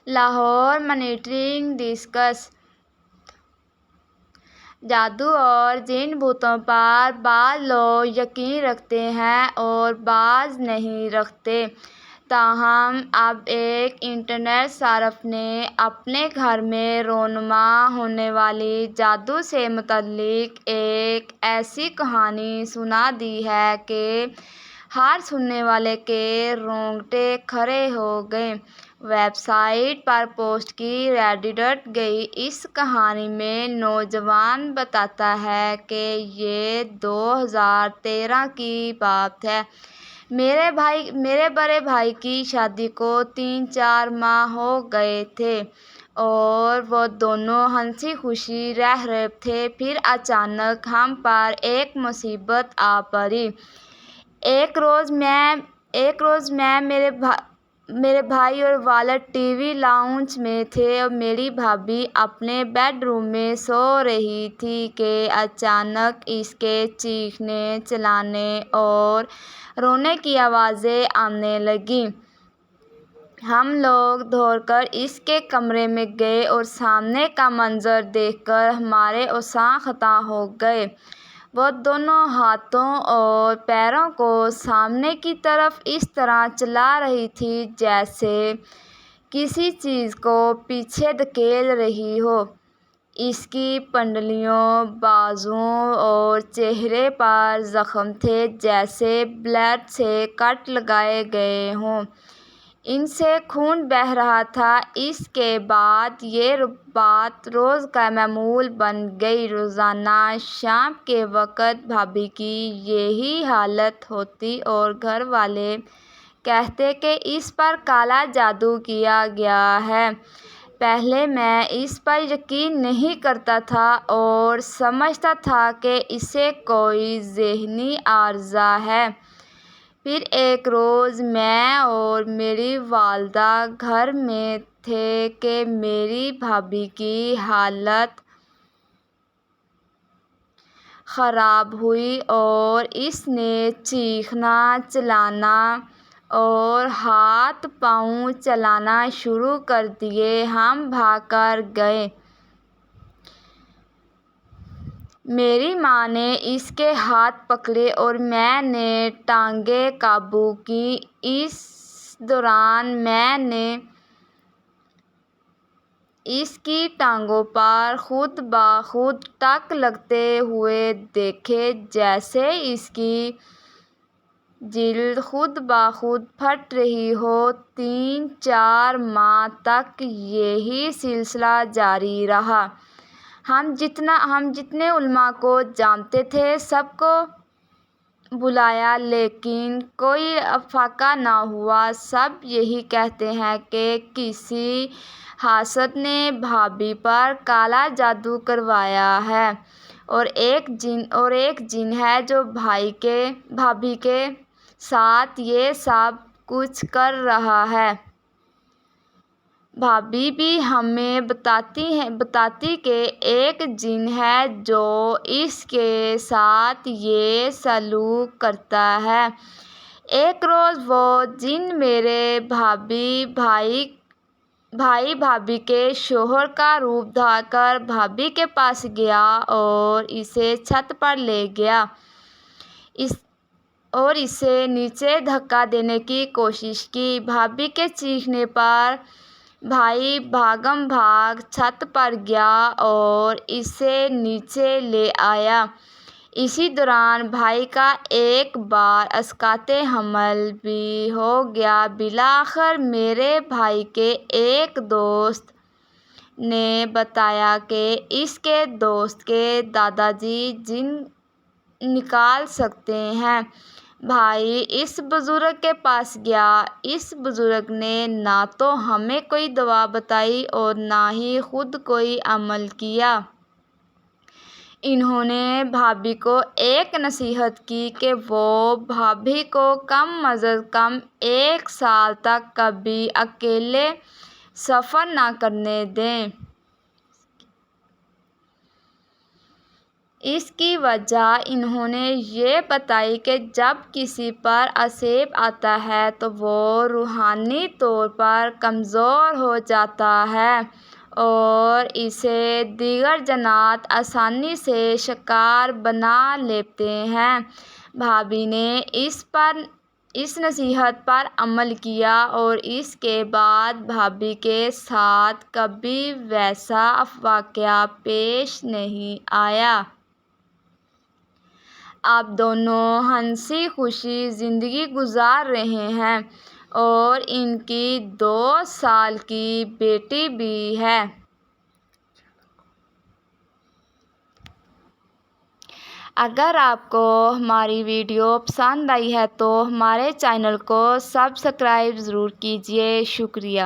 Lahore monitoring discuss جادو اور جن بھوتوں پر بعض لوگ یقین رکھتے ہیں اور بعض نہیں رکھتے، تاہم اب ایک انٹرنیٹ صارف نے اپنے گھر میں رونما ہونے والی جادو سے متعلق ایک ایسی کہانی سنا دی ہے کہ ہر سننے والے کے رونگٹے کھڑے ہو گئے۔ ویب سائٹ پر پوسٹ کی گئی اس کہانی میں نوجوان بتاتا ہے کہ یہ 2013 کی بات ہے۔ میرے بڑے بھائی کی شادی کو 3-4 ماہ ہو گئے تھے اور وہ دونوں ہنسی خوشی رہ رہے تھے، پھر اچانک ہم پر ایک مصیبت آ پڑی۔ ایک روز میں میرے بھائی اور والد ٹی وی لاؤنج میں تھے اور میری بھابھی اپنے بیڈ روم میں سو رہی تھی کہ اچانک اس کے چیخنے، چلانے اور رونے کی آوازیں آنے لگیں۔ ہم لوگ دوڑ کر اس کے کمرے میں گئے اور سامنے کا منظر دیکھ کر ہمارے اعصاب ختم ہو گئے۔ وہ دونوں ہاتھوں اور پیروں کو سامنے کی طرف اس طرح چلا رہی تھی جیسے کسی چیز کو پیچھے دھکیل رہی ہو۔ اس کی پنڈلیوں، بازوؤں اور چہرے پر زخم تھے جیسے بلیڈ سے کٹ لگائے گئے ہوں۔ ان سے خون بہہ رہا تھا۔ اس کے بعد یہ بات روز کا معمول بن گئی۔ روزانہ شام کے وقت بھابھی کی یہی حالت ہوتی اور گھر والے کہتے کہ اس پر کالا جادو کیا گیا ہے۔ پہلے میں اس پر یقین نہیں کرتا تھا اور سمجھتا تھا کہ اسے کوئی ذہنی عارضہ ہے۔ پھر ایک روز میں اور میری والدہ گھر میں تھے کہ میری بھابھی کی حالت خراب ہوئی اور اس نے چیخنا، چلانا اور ہاتھ پاؤں چلانا شروع کر دیے۔ ہم بھاگ کر گئے۔ میری ماں نے اس کے ہاتھ پکڑے اور میں نے ٹانگیں قابو کیں۔ اس دوران میں نے اس کی ٹانگوں پر خود بخود ٹک لگتے ہوئے دیکھے، جیسے اس کی جلد خود بخود پھٹ رہی ہو۔ 3-4 ماہ تک یہی سلسلہ جاری رہا۔ ہم جتنے علماء کو جانتے تھے سب کو بلایا لیکن کوئی افاقہ نہ ہوا۔ سب یہی کہتے ہیں کہ کسی حاسد نے بھابھی پر کالا جادو کروایا ہے اور ایک جن ہے جو بھابھی کے ساتھ یہ سب کچھ کر رہا ہے۔ بھابھی بھی ہمیں بتاتی کہ ایک جن ہے جو اس کے ساتھ یہ سلوک کرتا ہے۔ ایک روز وہ جن میرے بھائی بھابھی کے شوہر کا روپ دھار کر بھابھی کے پاس گیا اور اسے چھت پر لے گیا اور اسے نیچے دھکا دینے کی کوشش کی۔ بھابھی کے چیخنے پر بھائی بھاگم بھاگ چھت پر گیا اور اسے نیچے لے آیا۔ اسی دوران بھائی کا ایک بار اسقاط حمل بھی ہو گیا۔ بالآخر میرے بھائی کے ایک دوست نے بتایا کہ اس کے دوست کے دادا جی جن نکال سکتے ہیں۔ بھائی اس بزرگ کے پاس گیا۔ اس بزرگ نے نہ تو ہمیں کوئی دوا بتائی اور نہ ہی خود کوئی عمل کیا۔ انہوں نے بھابھی کو ایک نصیحت کی کہ وہ بھابھی کو کم از کم 1 سال تک کبھی اکیلے سفر نہ کرنے دیں۔ اس کی وجہ انہوں نے یہ بتائی کہ جب کسی پر عذاب آتا ہے تو وہ روحانی طور پر کمزور ہو جاتا ہے اور اسے دیگر جنات آسانی سے شکار بنا لیتے ہیں۔ بھابھی نے اس نصیحت پر عمل کیا اور اس کے بعد بھابھی کے ساتھ کبھی ویسا واقعہ پیش نہیں آیا۔ اب دونوں ہنسی خوشی زندگی گزار رہے ہیں اور ان کی 2 سال کی بیٹی بھی ہے۔ اگر آپ کو ہماری ویڈیو پسند آئی ہے تو ہمارے چینل کو سبسکرائب ضرور کیجیے۔ شکریہ۔